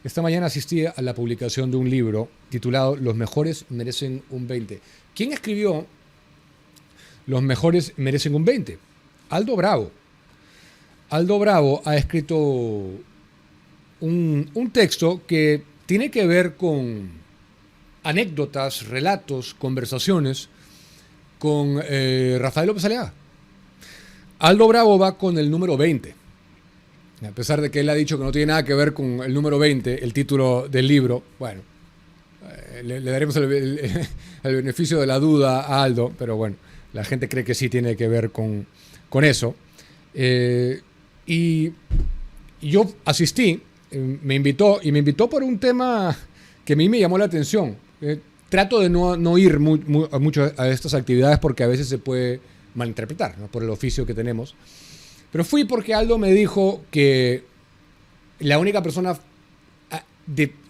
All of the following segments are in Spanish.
Esta mañana asistí a la publicación de un libro titulado Los mejores merecen un 20. ¿Quién escribió Los mejores merecen un 20? Aldo Bravo. Aldo Bravo ha escrito un texto que tiene que ver con anécdotas, relatos, conversaciones con Rafael López Aliaga. Aldo Bravo va con el número 20. A pesar de que él ha dicho que no tiene nada que ver con el número 20, el título del libro, bueno, le daremos el beneficio de la duda a Aldo, pero bueno, la gente cree que sí tiene que ver con eso. Y yo asistí, me invitó por un tema que a mí me llamó la atención. Trato de no ir mucho a estas actividades porque a veces se puede malinterpretar, ¿no? Por el oficio que tenemos. Pero fui porque Aldo me dijo que la única persona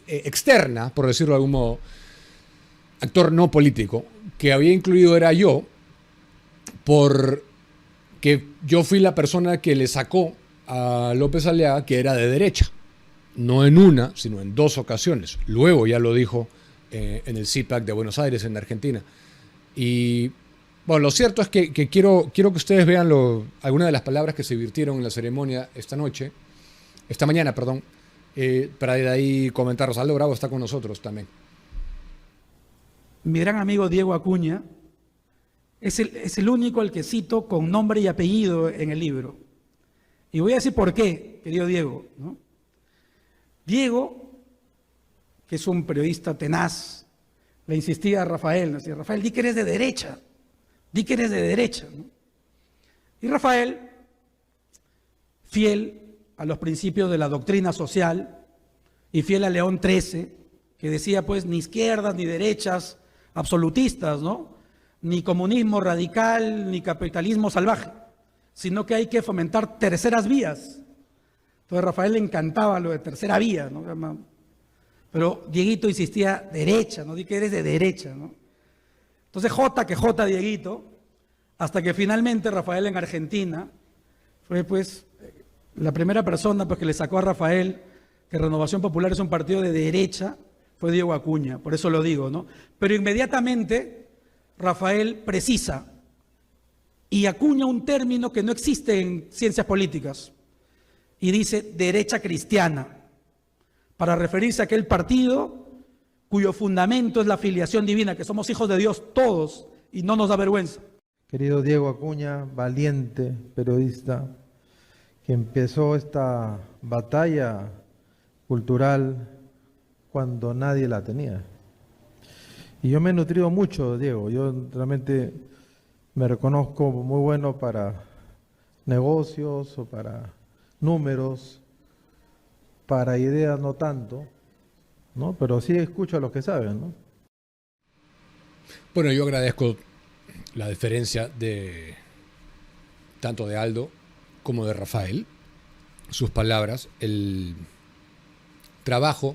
externa, por decirlo de algún modo, actor no político, que había incluido era yo, porque yo fui la persona que le sacó a López Aliaga que era de derecha. No en una, sino en dos ocasiones. Luego ya lo dijo en el CIPAC de Buenos Aires, en Argentina. Y bueno, lo cierto es que quiero que ustedes vean algunas de las palabras que se virtieron en la ceremonia esta mañana, para de ahí comentarlos. Aldo Bravo está con nosotros también. Mi gran amigo Diego Acuña es el único al que cito con nombre y apellido en el libro. Y voy a decir por qué, querido Diego, ¿no? Diego, que es un periodista tenaz, le insistía a Rafael, ¿no? Decía, Rafael, di que eres de derecha. Di que eres de derecha, ¿no? Y Rafael, fiel a los principios de la doctrina social y fiel a León XIII, que decía pues ni izquierdas ni derechas absolutistas, ¿no? Ni comunismo radical ni capitalismo salvaje, sino que hay que fomentar terceras vías. Entonces a Rafael le encantaba lo de tercera vía, ¿no? Pero Dieguito insistía derecha, ¿no? Di que eres de derecha, ¿no? Entonces J Dieguito, hasta que finalmente Rafael en Argentina fue pues la primera persona pues, que le sacó a Rafael que Renovación Popular es un partido de derecha, fue Diego Acuña, por eso lo digo, ¿no? Pero inmediatamente Rafael precisa y acuña un término que no existe en ciencias políticas y dice derecha cristiana, para referirse a aquel partido cuyo fundamento es la filiación divina, que somos hijos de Dios todos y no nos da vergüenza. Querido Diego Acuña, valiente periodista, que empezó esta batalla cultural cuando nadie la tenía. Y yo me he nutrido mucho, Diego, yo realmente me reconozco muy bueno para negocios o para números, para ideas no tanto, ¿no? Pero sí escucho a los que saben, ¿no? Bueno, yo agradezco la deferencia tanto de Aldo como de Rafael, sus palabras, el trabajo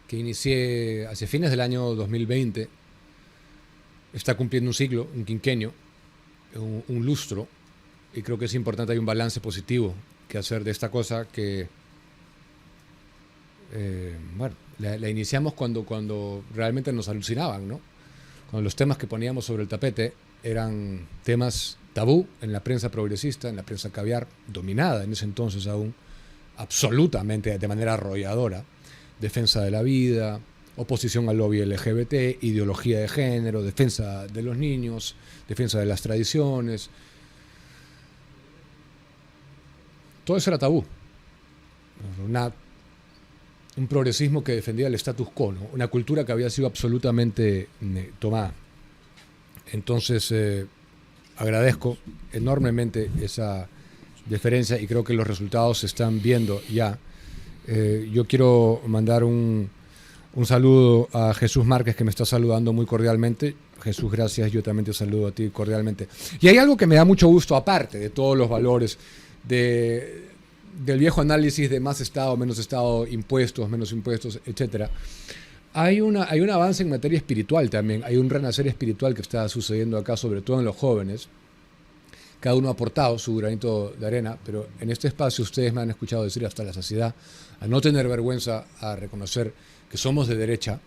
que inicié hacia fines del año 2020 está cumpliendo un ciclo, un quinquenio, un lustro, y creo que es importante, hay un balance positivo que hacer de esta cosa que la iniciamos cuando realmente nos alucinaban, ¿no? Cuando los temas que poníamos sobre el tapete eran temas tabú en la prensa progresista, en la prensa caviar, dominada en ese entonces aún, absolutamente de manera arrolladora, defensa de la vida, oposición al lobby LGBT, ideología de género, defensa de los niños, defensa de las tradiciones. Todo eso era tabú. Un progresismo que defendía el status quo, ¿no? Una cultura que había sido absolutamente tomada. Entonces, agradezco enormemente esa deferencia y creo que los resultados se están viendo ya. Yo quiero mandar un saludo a Jesús Márquez, que me está saludando muy cordialmente. Jesús, gracias, yo también te saludo a ti cordialmente. Y hay algo que me da mucho gusto, aparte de todos los valores del viejo análisis de más Estado, menos Estado, impuestos, menos impuestos, etc. Hay un avance en materia espiritual también, hay un renacer espiritual que está sucediendo acá, sobre todo en los jóvenes. Cada uno ha aportado su granito de arena, pero en este espacio ustedes me han escuchado decir hasta la saciedad, a no tener vergüenza, a reconocer que somos de derecha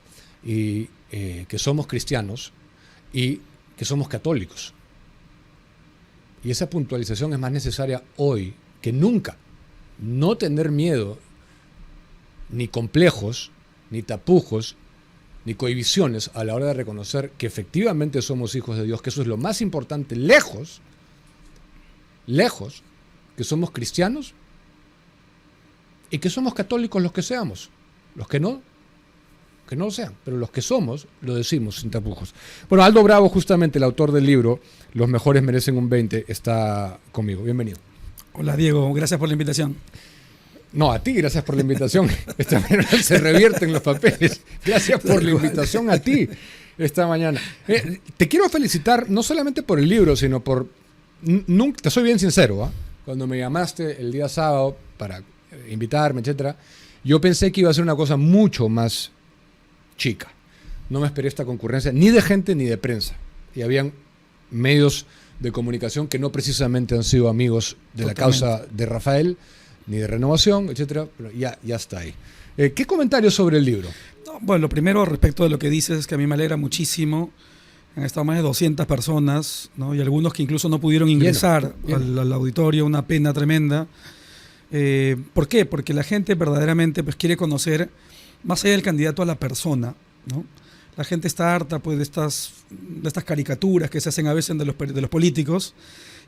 y que somos cristianos y que somos católicos. Y esa puntualización es más necesaria hoy que nunca. No tener miedo, ni complejos, ni tapujos, ni cohibiciones a la hora de reconocer que efectivamente somos hijos de Dios, que eso es lo más importante, lejos, que somos cristianos y que somos católicos los que seamos. Los que no lo sean, pero los que somos, lo decimos sin tapujos. Bueno, Aldo Bravo, justamente el autor del libro Los mejores merecen un 20, está conmigo. Bienvenido. Hola Diego, gracias por la invitación. No, a ti, gracias por la invitación. Esta mañana se revierten los papeles. Gracias por la invitación a ti esta mañana. Te quiero felicitar no solamente por el libro, sino por... Nunca, te soy bien sincero, ¿eh? Cuando me llamaste el día sábado para invitarme, etcétera, yo pensé que iba a ser una cosa mucho más chica. No me esperé esta concurrencia ni de gente ni de prensa. Y habían medios de comunicación que no precisamente han sido amigos de la causa de Rafael, ni de Renovación, etcétera, pero ya está ahí. ¿Qué comentarios sobre el libro? Bueno, lo primero respecto de lo que dices es que a mí me alegra muchísimo. Han estado más de 200 personas, ¿no? Y algunos que incluso no pudieron ingresar al auditorio, una pena tremenda. ¿Por qué? Porque la gente verdaderamente pues, quiere conocer más allá del candidato a la persona, ¿no? La gente está harta pues, de estas caricaturas que se hacen a veces de los políticos,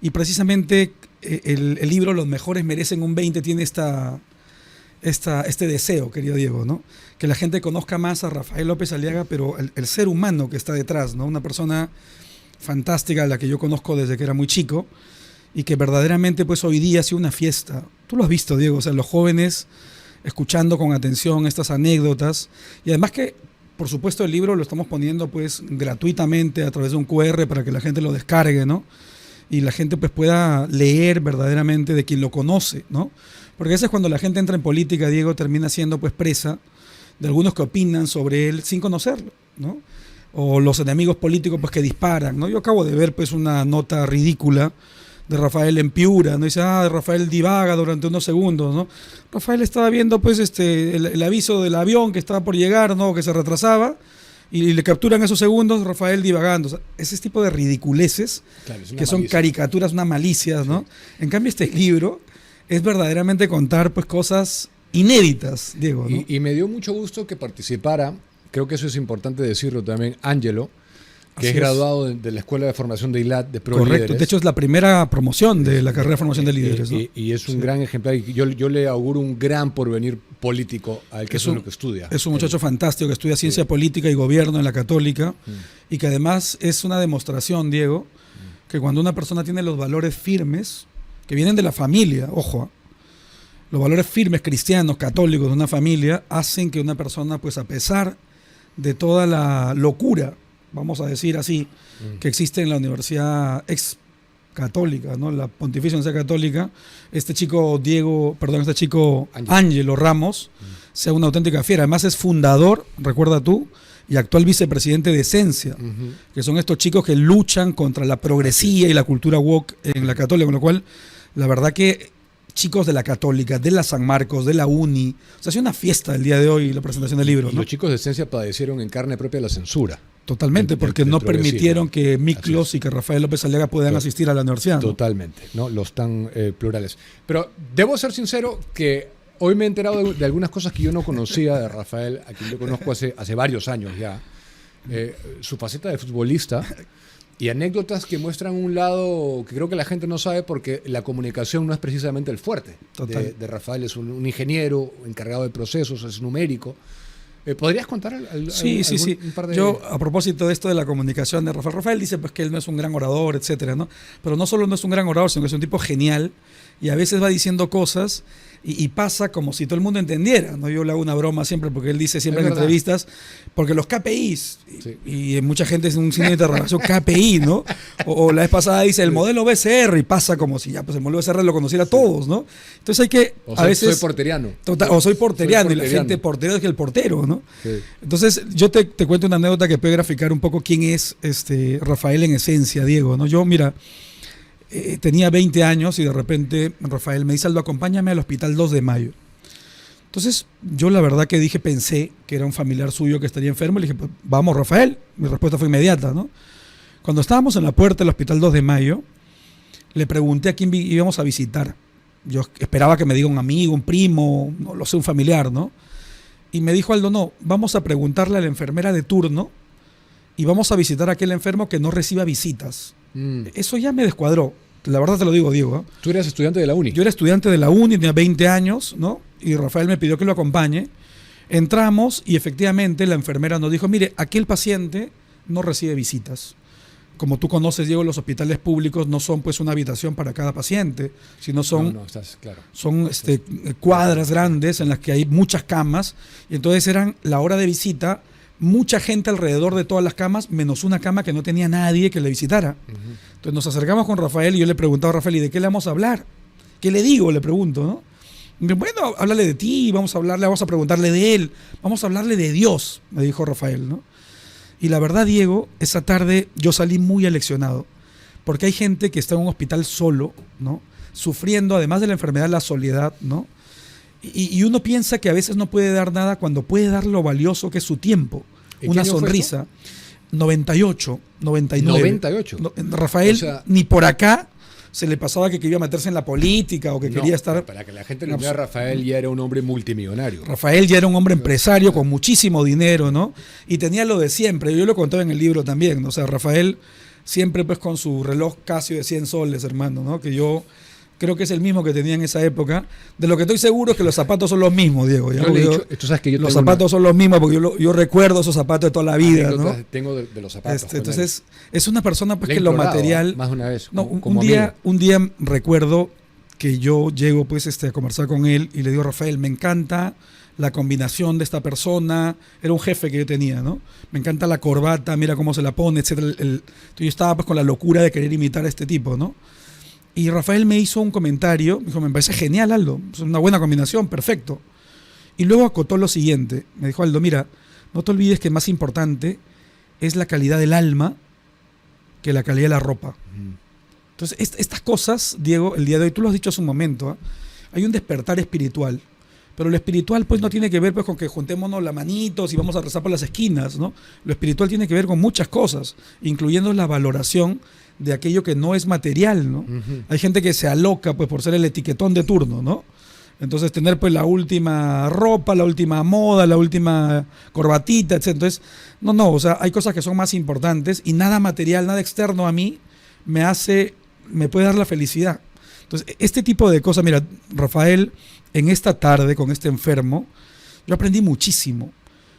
y precisamente el libro Los mejores merecen un 20 tiene este deseo, querido Diego, ¿no? Que la gente conozca más a Rafael López Aliaga, pero el ser humano que está detrás, ¿no? Una persona fantástica a la que yo conozco desde que era muy chico y que verdaderamente pues hoy día ha sido una fiesta. Tú lo has visto, Diego, o sea, los jóvenes escuchando con atención estas anécdotas, y además que por supuesto el libro lo estamos poniendo pues gratuitamente a través de un QR para que la gente lo descargue, ¿no? Y la gente pues pueda leer verdaderamente de quien lo conoce, ¿no? Porque a veces cuando la gente entra en política, Diego, termina siendo pues presa de algunos que opinan sobre él sin conocerlo, ¿no? O los enemigos políticos pues que disparan, ¿no? Yo acabo de ver pues una nota ridícula de Rafael en Piura, ¿no? Dice, Rafael divaga durante unos segundos, ¿no? Rafael estaba viendo pues el aviso del avión que estaba por llegar, ¿no? Que se retrasaba, y le capturan esos segundos, Rafael divagando. O sea, ese tipo de ridiculeces, claro, que son caricaturas, unas malicias, ¿no? Sí. En cambio, este libro es verdaderamente contar pues cosas inéditas, Diego, ¿no? Y me dio mucho gusto que participara, creo que eso es importante decirlo también, Ángelo, que es graduado de la Escuela de Formación de ILAT de Pro Correcto, Líderes. De hecho es la primera promoción de la carrera de Formación de Líderes, ¿no? Y es un gran ejemplar, y yo le auguro un gran porvenir político al que es lo que estudia. Es un muchacho fantástico que estudia Ciencia Política y Gobierno en la Católica, y que además es una demostración, Diego, que cuando una persona tiene los valores firmes, que vienen de la familia, ojo, los valores firmes cristianos, católicos de una familia, hacen que una persona, pues a pesar de toda la locura, vamos a decir así, que existe en la universidad ex católica, ¿no? La Pontificia Universidad Católica, este chico Ángelo Ramos, sea una auténtica fiera. Además es fundador, recuerda tú, y actual vicepresidente de Esencia, que son estos chicos que luchan contra la progresía y la cultura woke en la Católica, con lo cual, la verdad que chicos de la Católica, de la San Marcos, de la Uni, o sea, ha sido una fiesta el día de hoy la presentación del libro, y ¿no? Los chicos de Esencia padecieron en carne propia la censura. Totalmente, porque no permitieron que Miklos y que Rafael López Aliaga puedan asistir a la universidad, ¿no? Totalmente, ¿no? Los tan plurales. Pero debo ser sincero que hoy me he enterado de algunas cosas que yo no conocía de Rafael, a quien yo conozco hace varios años ya. Su faceta de futbolista y anécdotas que muestran un lado que creo que la gente no sabe, porque la comunicación no es precisamente el fuerte de Rafael. Es un ingeniero encargado de procesos, es numérico. ¿Podrías contar Sí. un par de... Yo, a propósito de esto de la comunicación de Rafael dice pues que él no es un gran orador, etcétera, ¿no? Pero no solo no es un gran orador, sino que es un tipo genial, y a veces va diciendo cosas y pasa como si todo el mundo entendiera, ¿no? Yo le hago una broma siempre, porque él dice siempre en entrevistas, porque los KPIs, y mucha gente es un signo de interrogación, KPI, ¿no? O la vez pasada dice el modelo BCR, y pasa como si ya pues el modelo BCR lo conociera todos, ¿no? Entonces hay que, a veces... Soy porteriano. Soy porteriano, y la gente portero es que el portero, ¿no? Sí. Entonces yo te cuento una anécdota que puede graficar un poco quién es Rafael en esencia, Diego, ¿no? Yo, mira... tenía 20 años y de repente Rafael me dice, Aldo, acompáñame al hospital 2 de Mayo. Entonces, yo la verdad que pensé que era un familiar suyo que estaría enfermo. Le dije, pues, vamos, Rafael. Mi respuesta fue inmediata, ¿no? Cuando estábamos en la puerta del Hospital 2 de Mayo, le pregunté a quién íbamos a visitar. Yo esperaba que me diga un amigo, un primo, no lo sé, un familiar, ¿no? Y me dijo Aldo, no, vamos a preguntarle a la enfermera de turno y vamos a visitar a aquel enfermo que no reciba visitas. Eso ya me descuadró. La verdad te lo digo, Diego, ¿eh? ¿Tú eras estudiante de la uni? Yo era estudiante de la uni, tenía 20 años, ¿no? Y Rafael me pidió que lo acompañe. Entramos y efectivamente la enfermera nos dijo, mire, aquel paciente no recibe visitas. Como tú conoces, Diego, los hospitales públicos no son pues una habitación para cada paciente, sino son, claro. Son cuadras grandes en las que hay muchas camas, y entonces eran la hora de visita, mucha gente alrededor de todas las camas, menos una cama que no tenía nadie que le visitara. Entonces nos acercamos con Rafael y yo le preguntaba a Rafael, ¿y de qué le vamos a hablar? ¿Qué le digo? Le pregunto, ¿no? Y me dijo, bueno, háblale de ti, vamos a preguntarle de él, vamos a hablarle de Dios, me dijo Rafael, ¿no? Y la verdad, Diego, esa tarde yo salí muy aleccionado, porque hay gente que está en un hospital solo, ¿no? Sufriendo, además de la enfermedad, la soledad, ¿no? Y uno piensa que a veces no puede dar nada cuando puede dar lo valioso que es su tiempo, una sonrisa. 98, 99. 98. Rafael, o sea, ni por acá se le pasaba que quería meterse en la política o que quería estar... Para que la gente lo vea, Rafael ya era un hombre multimillonario. Rafael ya era un hombre empresario con muchísimo dinero, ¿no? Y tenía lo de siempre. Yo lo contaba en el libro también, ¿no? O sea, Rafael siempre pues con su reloj Casio de 100 soles, hermano, ¿no? Que yo creo que es el mismo que tenía en esa época. De lo que estoy seguro es que los zapatos son los mismos, Diego. Yo le he dicho, tú sabes que yo los zapatos son los mismos porque yo recuerdo esos zapatos de toda la vida, ¿no? Tengo de los zapatos. Entonces, es una persona pues que lo material... Más de una vez. No, un día recuerdo que yo llego pues a conversar con él y le digo, Rafael, me encanta la combinación de esta persona. Era un jefe que yo tenía, ¿no? Me encanta la corbata, mira cómo se la pone, etcétera. Entonces yo estaba pues con la locura de querer imitar a este tipo, ¿no? Y Rafael me hizo un comentario, me dijo, me parece genial, Aldo, es una buena combinación, perfecto. Y luego acotó lo siguiente, me dijo, Aldo, mira, no te olvides que más importante es la calidad del alma que la calidad de la ropa. Entonces, estas cosas, Diego, el día de hoy, tú lo has dicho hace un momento, ¿eh? Hay un despertar espiritual, pero lo espiritual pues no tiene que ver pues con que juntémonos las manitos y vamos a rezar por las esquinas, ¿no? Lo espiritual tiene que ver con muchas cosas, incluyendo la valoración de aquello que no es material, ¿no? Hay gente que se aloca pues por ser el etiquetón de turno, ¿no? Entonces tener pues la última ropa, la última moda, la última corbatita, etc. Entonces, o sea, hay cosas que son más importantes y nada material, nada externo a mí me puede dar la felicidad. Entonces, este tipo de cosas, mira, Rafael, en esta tarde con este enfermo, yo aprendí muchísimo.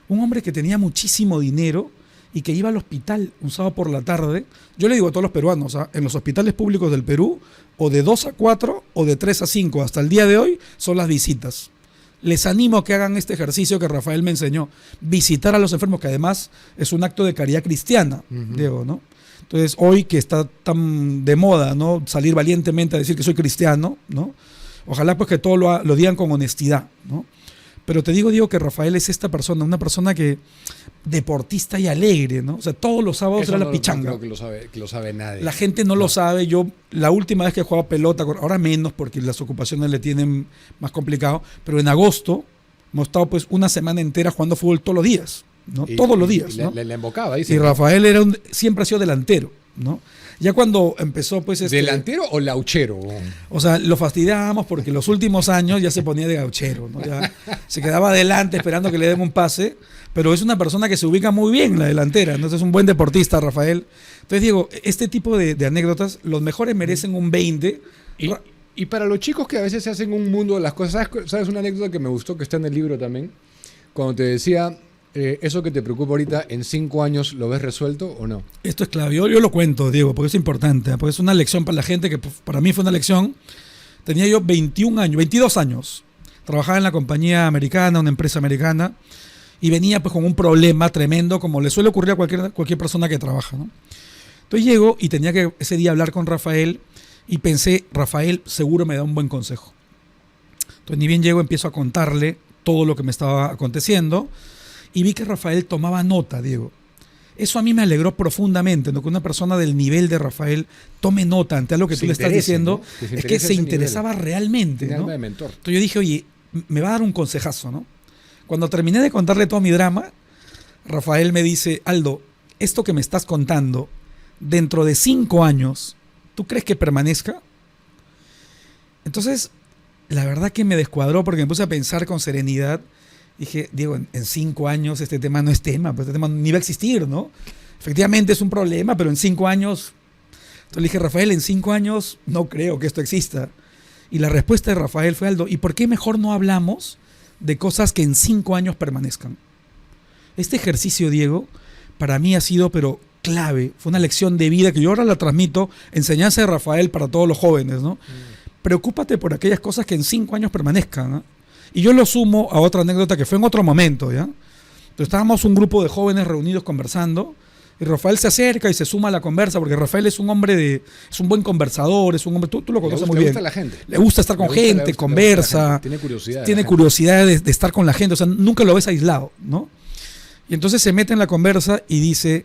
Un hombre que tenía muchísimo dinero y que iba al hospital un sábado por la tarde. Yo le digo a todos los peruanos, ¿eh? En los hospitales públicos del Perú, o de 2 a 4 o de 3 a 5 hasta el día de hoy, son las visitas. Les animo a que hagan este ejercicio que Rafael me enseñó, visitar a los enfermos, que además es un acto de caridad cristiana, Diego, ¿no? Entonces, hoy que está tan de moda, ¿no? Salir valientemente a decir que soy cristiano, ¿no? Ojalá pues que todo lo digan con honestidad, ¿no? Pero te digo, que Rafael es esta persona, una persona que deportista y alegre, ¿no? O sea, todos los sábados era la pichanga. No creo que lo sabe nadie. La gente no lo sabe. Yo, la última vez que jugaba pelota, ahora menos porque las ocupaciones le tienen más complicado, pero en agosto hemos estado pues una semana entera jugando fútbol todos los días, ¿no? Todos los días, ¿no? Le embocaba, dice. Y Rafael siempre ha sido delantero, ¿no? Ya cuando empezó pues ¿delantero o lauchero? O sea, lo fastidiábamos porque los últimos años ya se ponía de gauchero, ¿no? Ya se quedaba adelante esperando que le den un pase, pero es una persona que se ubica muy bien en la delantera, entonces es un buen deportista, Rafael. Entonces, Diego, este tipo de anécdotas, los mejores merecen un 20. Y para los chicos que a veces se hacen un mundo de las cosas, ¿sabes una anécdota que me gustó, que está en el libro también? Cuando te decía... ¿eso que te preocupa ahorita, en 5 años lo ves resuelto o no? Esto es clave. Yo lo cuento, Diego, porque es importante, porque es una lección para la gente, que para mí fue una lección. Tenía yo 22 años. Trabajaba en la compañía americana, una empresa americana, y venía pues con un problema tremendo, como le suele ocurrir a cualquier persona que trabaja, ¿no? Entonces llego y tenía que ese día hablar con Rafael, y pensé, Rafael seguro me da un buen consejo. Entonces ni bien llego, empiezo a contarle todo lo que me estaba aconteciendo, y vi que Rafael tomaba nota, Diego. Eso a mí me alegró profundamente, ¿no? Que una persona del nivel de Rafael tome nota ante algo que tú le estás diciendo, ¿no? Es que se interesaba realmente, ¿no? De mentor. Entonces yo dije, oye, me va a dar un consejazo, ¿no? Cuando terminé de contarle todo mi drama, Rafael me dice, Aldo, esto que me estás contando, dentro de 5 años, ¿tú crees que permanezca? Entonces, la verdad que me descuadró porque me puse a pensar con serenidad. Dije, Diego, en 5 años este tema no es tema, pues este tema ni va a existir, ¿no? Efectivamente es un problema, pero en 5 años... Entonces le dije, Rafael, en 5 años no creo que esto exista. Y la respuesta de Rafael fue, Aldo, ¿y por qué mejor no hablamos de cosas que en 5 años permanezcan? Este ejercicio, Diego, para mí ha sido, pero clave. Fue una lección de vida que yo ahora la transmito, enseñanza de Rafael para todos los jóvenes, ¿no? Preocúpate por aquellas cosas que en 5 años permanezcan, ¿eh? Y yo lo sumo a otra anécdota que fue en otro momento, ¿ya? Entonces estábamos un grupo de jóvenes reunidos conversando y Rafael se acerca y se suma a la conversa porque Rafael es un hombre es un buen conversador, es un hombre, tú lo conoces muy bien. Le gusta la gente. Le gusta estar con gente, conversa. Tiene curiosidad. Tiene curiosidad de estar con la gente, o sea, nunca lo ves aislado, ¿no? Y entonces se mete en la conversa y dice,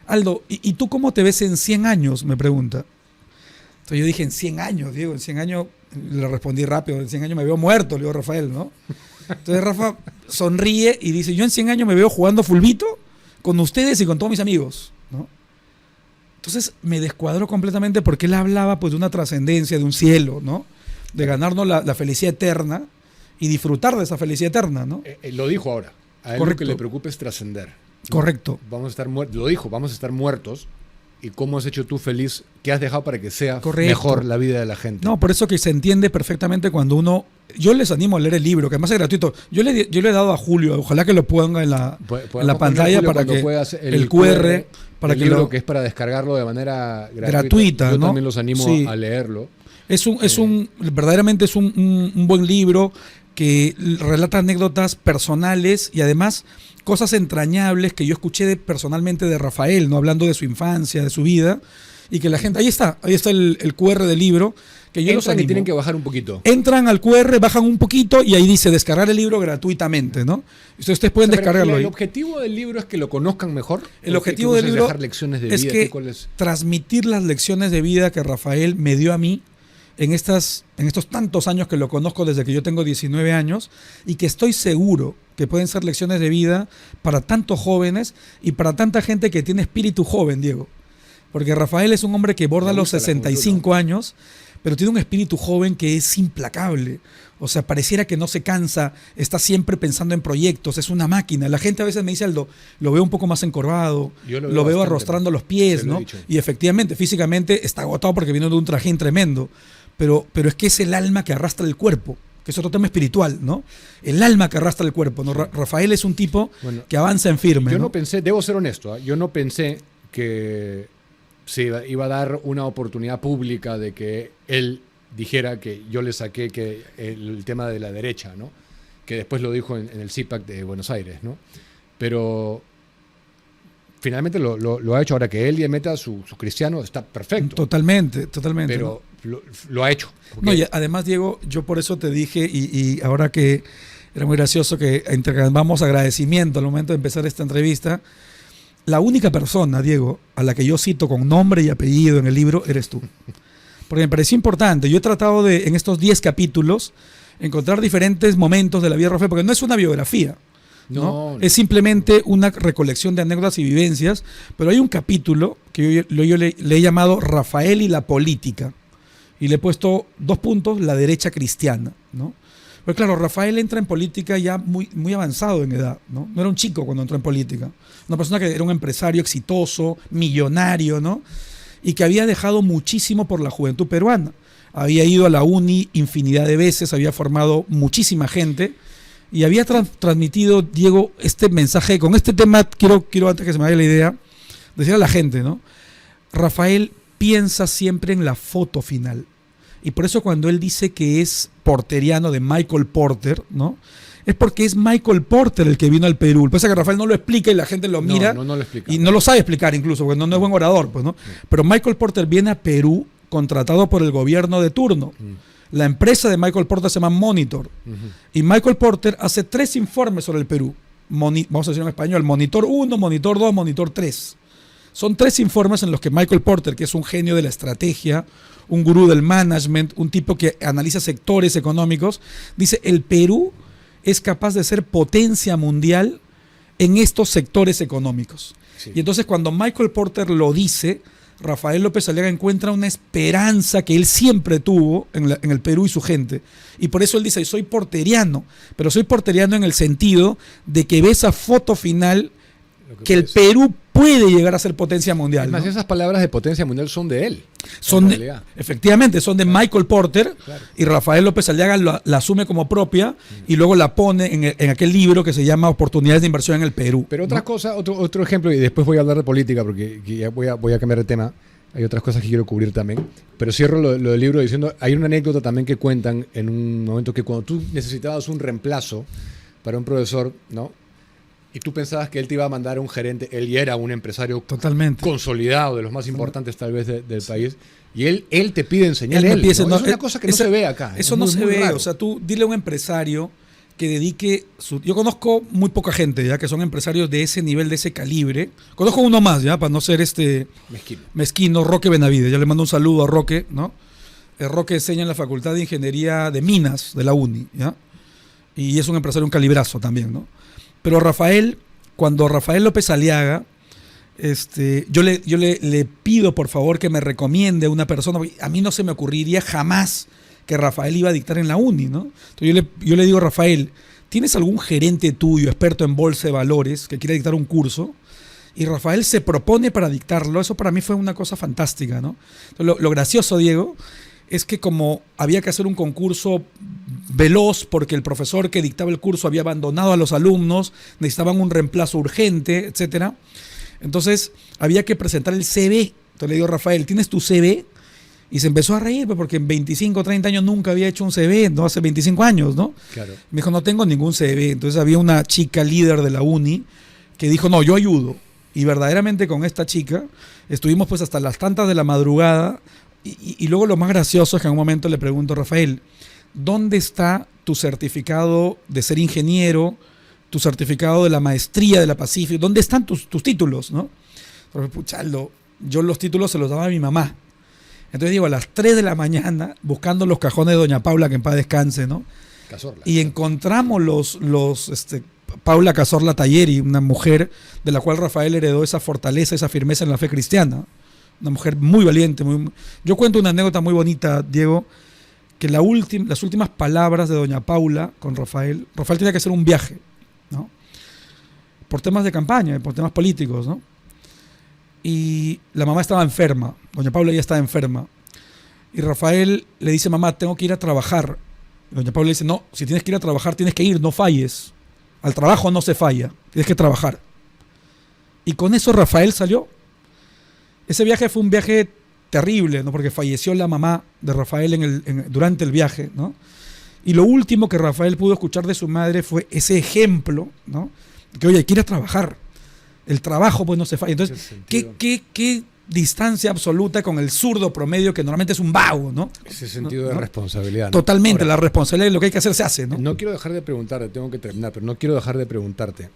Aldo, ¿y tú cómo te ves en 100 años? Me pregunta. Entonces yo dije, en 100 años, Diego, en 100 años, le respondí rápido, en 100 años me veo muerto, le digo a Rafael, ¿no? Entonces Rafa sonríe y dice, yo en 100 años me veo jugando fulbito con ustedes y con todos mis amigos, ¿no? Entonces me descuadró completamente porque él hablaba pues de una trascendencia, de un cielo, ¿no? De ganarnos la felicidad eterna y disfrutar de esa felicidad eterna, ¿no? Lo dijo ahora. A él lo que le preocupa es trascender. Correcto. Vamos a estar muertos. Lo dijo, vamos a estar muertos. ¿Y cómo has hecho tú feliz? ¿Qué has dejado para que sea mejor la vida de la gente? No, por eso que se entiende perfectamente cuando uno... Yo les animo a leer el libro, que además es gratuito. Yo le he dado a Julio, ojalá que lo ponga en la pantalla para que el QR para el que libro que es para descargarlo de manera gratuita. Yo ¿no? también los animo sí. a leerlo. Verdaderamente es un buen libro que relata anécdotas personales y además cosas entrañables que yo escuché personalmente de Rafael, no hablando de su infancia, de su vida, y que la gente, ahí está el QR del libro, que yo los animo. Y tienen que bajar un poquito. Entran al QR, bajan un poquito y ahí dice descargar el libro gratuitamente, ¿no? Ustedes pueden descargarlo ahí. ¿El objetivo del libro es que lo conozcan mejor? El objetivo del libro dejar lecciones de vida, es transmitir las lecciones de vida que Rafael me dio a mí en estos tantos años que lo conozco desde que yo tengo 19 años y que estoy seguro que pueden ser lecciones de vida para tantos jóvenes y para tanta gente que tiene espíritu joven, Diego. Porque Rafael es un hombre que borda los 65 años, pero tiene un espíritu joven que es implacable. O sea, pareciera que no se cansa, está siempre pensando en proyectos, es una máquina. La gente a veces me dice, Aldo, lo veo un poco más encorvado, lo veo arrastrando los pies, ¿no? Y efectivamente, físicamente está agotado porque viene de un trajín tremendo. Pero es que es el alma que arrastra el cuerpo, que es otro tema espiritual, ¿no? El alma que arrastra el cuerpo, ¿no? Rafael es un tipo que avanza en firme. Yo no pensé, debo ser honesto, yo no pensé que se iba a dar una oportunidad pública de que él dijera que yo le saqué que el tema de la derecha, ¿no? Que después lo dijo en el CIPAC de Buenos Aires, ¿no? Pero finalmente lo ha hecho. Ahora que él le meta su cristiano, está perfecto. Totalmente. Pero lo ha hecho. No, y además, Diego, yo por eso te dije, y ahora que era muy gracioso que intercambiamos agradecimiento al momento de empezar esta entrevista, la única persona, Diego, a la que yo cito con nombre y apellido en el libro, eres tú. Porque me pareció importante. Yo he tratado de, en estos 10 capítulos, encontrar diferentes momentos de la vida de Rafael, porque no es una biografía. ¿No? Es simplemente una recolección de anécdotas y vivencias, pero hay un capítulo que yo le he llamado Rafael y la política, y le he puesto 2 puntos, la derecha cristiana, ¿no? Pues claro, Rafael entra en política ya muy avanzado en edad, ¿no? No era un chico cuando entró en política, una persona que era un empresario exitoso, millonario, ¿no? Y que había dejado muchísimo por la juventud peruana. Había ido a la uni infinidad de veces, había formado muchísima gente, y había transmitido, Diego, este mensaje. Con este tema quiero antes que se me vaya la idea, decirle a la gente, ¿no? Rafael piensa siempre en la foto final. Y por eso cuando él dice que es porteriano de Michael Porter, ¿no? Es porque es Michael Porter el que vino al Perú. Pasa que Rafael no lo explica y la gente lo mira no lo explica. Y no lo sabe explicar incluso, porque no es buen orador, pues, ¿no? Pero Michael Porter viene a Perú contratado por el gobierno de turno. La empresa de Michael Porter se llama Monitor. Y Michael Porter hace 3 informes sobre el Perú. Vamos a decir en español, Monitor 1, Monitor 2, Monitor 3. Son 3 informes en los que Michael Porter, que es un genio de la estrategia, un gurú del management, un tipo que analiza sectores económicos, dice: el Perú es capaz de ser potencia mundial en estos sectores económicos. Sí. Y entonces cuando Michael Porter lo dice, Rafael López Aliaga encuentra una esperanza que él siempre tuvo en el Perú y su gente. Y por eso él dice: soy porteriano, pero soy porteriano en el sentido de que ve esa foto final que el Perú puede llegar a ser potencia mundial. Además, ¿no? Esas palabras de potencia mundial son de él. Efectivamente, son de Michael Porter, claro. Y Rafael López Aliaga la asume como propia y luego la pone en aquel libro que se llama Oportunidades de Inversión en el Perú. Pero otra cosa, otro ejemplo, y después voy a hablar de política porque ya voy a cambiar de tema. Hay otras cosas que quiero cubrir también. Pero cierro lo del libro diciendo, hay una anécdota también que cuentan en un momento que cuando tú necesitabas un reemplazo para un profesor, ¿no? Y tú pensabas que él te iba a mandar a un gerente, él ya era un empresario totalmente consolidado, de los más importantes tal vez del país, y él te pide enseñar ¿no? Es una cosa que no se ve acá. Eso no se ve, raro. O sea, tú dile a un empresario que dedique yo conozco muy poca gente ya que son empresarios de ese nivel, de ese calibre. Conozco uno más ya, para no ser mezquino, Roque Benavides. Ya le mando un saludo a Roque, ¿no? Roque enseña en la Facultad de Ingeniería de Minas de la UNI, ¿ya? Y es un empresario, un calibrazo también, ¿no? Pero cuando Rafael López Aliaga, yo le pido por favor que me recomiende una persona, porque a mí no se me ocurriría jamás que Rafael iba a dictar en la UNI, ¿no? Entonces yo le digo: Rafael, ¿tienes algún gerente tuyo, experto en bolsa de valores, que quiera dictar un curso? Y Rafael se propone para dictarlo. Eso para mí fue una cosa fantástica, ¿no? Entonces, lo gracioso, Diego, es que como había que hacer un concurso veloz porque el profesor que dictaba el curso había abandonado a los alumnos, necesitaban un reemplazo urgente, etcétera. Entonces había que presentar el CV. Entonces le digo: Rafael, ¿tienes tu CV? Y se empezó a reír porque en 25 o 30 años nunca había hecho un CV, ¿no? Hace 25 años, ¿no? Claro. Me dijo: no tengo ningún CV. Entonces había una chica líder de la UNI que dijo: no, yo ayudo. Y verdaderamente con esta chica estuvimos pues hasta las tantas de la madrugada. Y luego lo más gracioso es que en un momento le pregunto: Rafael, ¿dónde está tu certificado de ser ingeniero, tu certificado de la maestría de la Pacífico? ¿Dónde están tus títulos, no? Porque, puchaldo, yo los títulos se los daba a mi mamá. Entonces digo, a las 3 de la mañana, buscando los cajones de doña Paula, que en paz descanse, ¿no? Cazorla. Y encontramos Paula Cazorla Talleri, una mujer de la cual Rafael heredó esa fortaleza, esa firmeza en la fe cristiana. Una mujer muy valiente. Yo cuento una anécdota muy bonita, Diego, que las últimas palabras de doña Paula con Rafael tenía que hacer un viaje, ¿no? Por temas de campaña, por temas políticos, ¿no? Y la mamá estaba enferma, doña Paula ya estaba enferma. Y Rafael le dice: mamá, tengo que ir a trabajar. Y doña Paula le dice: no, si tienes que ir a trabajar, tienes que ir, no falles. Al trabajo no se falla, tienes que trabajar. Y con eso Rafael salió. Ese viaje fue un viaje terrible, ¿no? Porque falleció la mamá de Rafael durante el viaje, ¿no? Y lo último que Rafael pudo escuchar de su madre fue ese ejemplo, ¿no? Que, oye, hay que ir a trabajar. El trabajo pues no se falla. Entonces, ¿qué distancia absoluta con el zurdo promedio que normalmente es un vago, ¿no? Ese sentido de responsabilidad, ¿no? Totalmente. Ahora, la responsabilidad de lo que hay que hacer se hace, ¿no? No quiero dejar de preguntarte, tengo que terminar, pero no quiero dejar de preguntarte.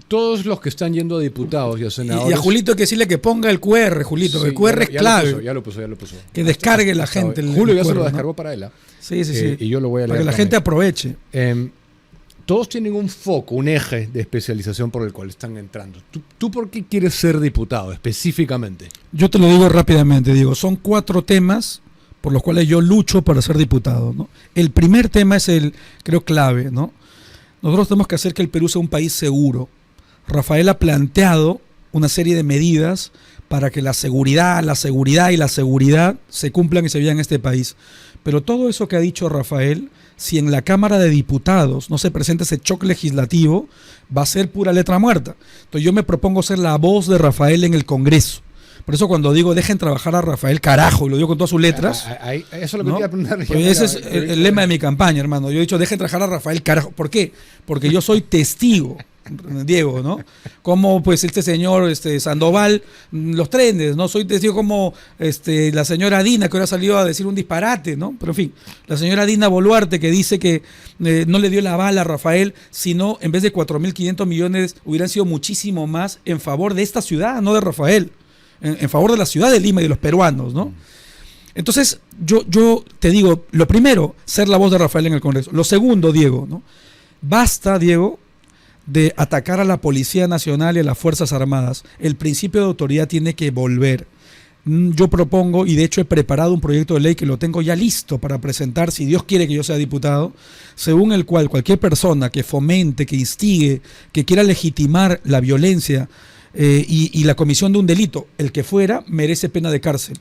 Todos los que están yendo a diputados y a senadores... Y a Julito hay que decirle que ponga el QR, Julito, sí, el QR es clave. Ya lo puso. Que descargue la gente. Julio ya se lo descargó, ¿no? Para él. Sí. Y yo lo voy a leer. Para que la gente aproveche. Todos tienen un foco, un eje de especialización por el cual están entrando. ¿Tú por qué quieres ser diputado específicamente? Yo te lo digo rápidamente, Diego. Son 4 temas por los cuales yo lucho para ser diputado, ¿no? El primer tema es creo, clave, ¿no? Nosotros tenemos que hacer que el Perú sea un país seguro. Rafael ha planteado una serie de medidas para que la seguridad se cumplan y se vean en este país. Pero todo eso que ha dicho Rafael, si en la Cámara de Diputados no se presenta ese choque legislativo, va a ser pura letra muerta. Entonces yo me propongo ser la voz de Rafael en el Congreso. Por eso cuando digo dejen trabajar a Rafael, carajo, y lo digo con todas sus letras. Eso es lo que te iba a preguntar. Ese es el lema de mi campaña, hermano. Yo he dicho dejen trabajar a Rafael, carajo. ¿Por qué? Porque yo soy testigo Diego, ¿no? Como pues este señor Sandoval, los trenes, ¿no? Soy testigo como la señora Dina, que ahora salió a decir un disparate, ¿no? Pero en fin, la señora Dina Boluarte, que dice que no le dio la bala a Rafael, sino en vez de 4.500 millones hubieran sido muchísimo más en favor de esta ciudad, no de Rafael, en favor de la ciudad de Lima y de los peruanos, ¿no? Entonces, yo te digo, lo primero, ser la voz de Rafael en el Congreso. Lo segundo, Diego, ¿no? Basta, Diego, de atacar a la Policía Nacional y a las Fuerzas Armadas. El principio de autoridad tiene que volver. Yo propongo, y de hecho he preparado un proyecto de ley que lo tengo ya listo para presentar, si Dios quiere que yo sea diputado, según el cual cualquier persona que fomente, que instigue, que quiera legitimar la violencia y la comisión de un delito, el que fuera, merece pena de cárcel.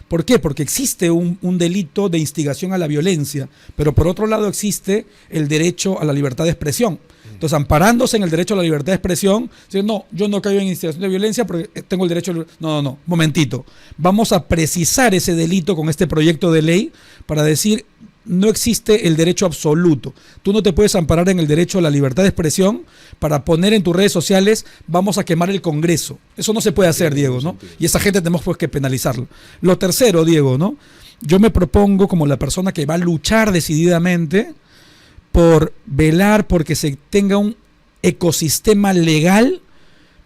¿Por qué? Porque existe un delito de instigación a la violencia, pero por otro lado existe el derecho a la libertad de expresión. Entonces, amparándose en el derecho a la libertad de expresión, decir, no, yo no caigo en instigación de violencia porque tengo el derecho a... No, momentito. Vamos a precisar ese delito con este proyecto de ley para decir, no existe el derecho absoluto. Tú no te puedes amparar en el derecho a la libertad de expresión para poner en tus redes sociales, vamos a quemar el Congreso. Eso no se puede hacer, Diego, ¿no? Y esa gente tenemos pues que penalizarlo. Lo tercero, Diego, ¿no? Yo me propongo como la persona que va a luchar decididamente por velar porque se tenga un ecosistema legal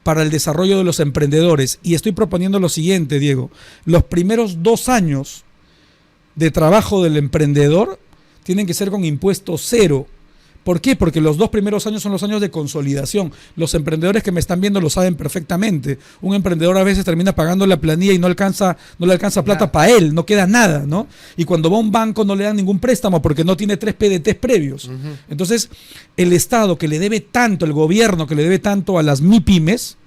para el desarrollo de los emprendedores. Y estoy proponiendo lo siguiente, Diego. Los primeros 2 años de trabajo del emprendedor tienen que ser con impuesto cero. ¿Por qué? Porque los 2 primeros años son los años de consolidación. Los emprendedores que me están viendo lo saben perfectamente. Un emprendedor a veces termina pagando la planilla y no le alcanza plata para él, no queda nada, ¿no? Y cuando va a un banco no le dan ningún préstamo porque no tiene 3 PDTs previos. Entonces, el Estado que le debe tanto, el gobierno que le debe tanto a las MIPYMES,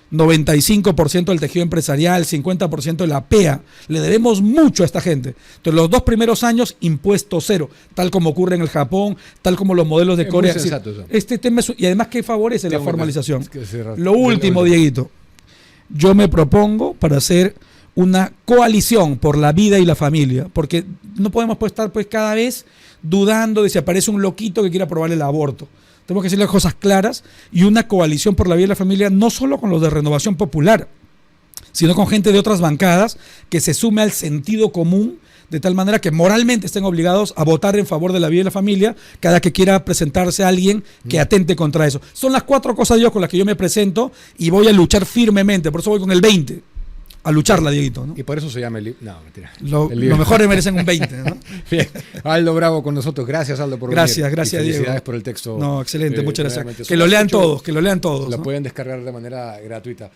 95% del tejido empresarial, 50% de la PEA. Le debemos mucho a esta gente. Entonces, los 2 primeros años, impuesto cero, tal como ocurre en el Japón, tal como los modelos de Corea. Muy sensato eso. Este tema y además que favorece la formalización. Lo último, último, Dieguito, yo me propongo para hacer una coalición por la vida y la familia, porque no podemos pues, estar pues cada vez dudando de si aparece un loquito que quiera aprobar el aborto. Tenemos que decir las cosas claras y una coalición por la vida y la familia, no solo con los de Renovación Popular, sino con gente de otras bancadas que se sume al sentido común, de tal manera que moralmente estén obligados a votar en favor de la vida y la familia cada que quiera presentarse a alguien que atente contra eso. Son las 4 cosas, Dios, con las que yo me presento y voy a luchar firmemente. Por eso voy con el 20. A lucharla, Dieguito, ¿no? Y por eso se llama el libro. No, mentira. Los mejores merecen un 20, ¿no? Bien. Aldo Bravo con nosotros. Gracias, Aldo, por venir. Gracias, Diego. Felicidades por el texto. No, excelente, muchas gracias. Que lo lean todos, que lo lean todos. Lo ¿no? pueden descargar de manera gratuita.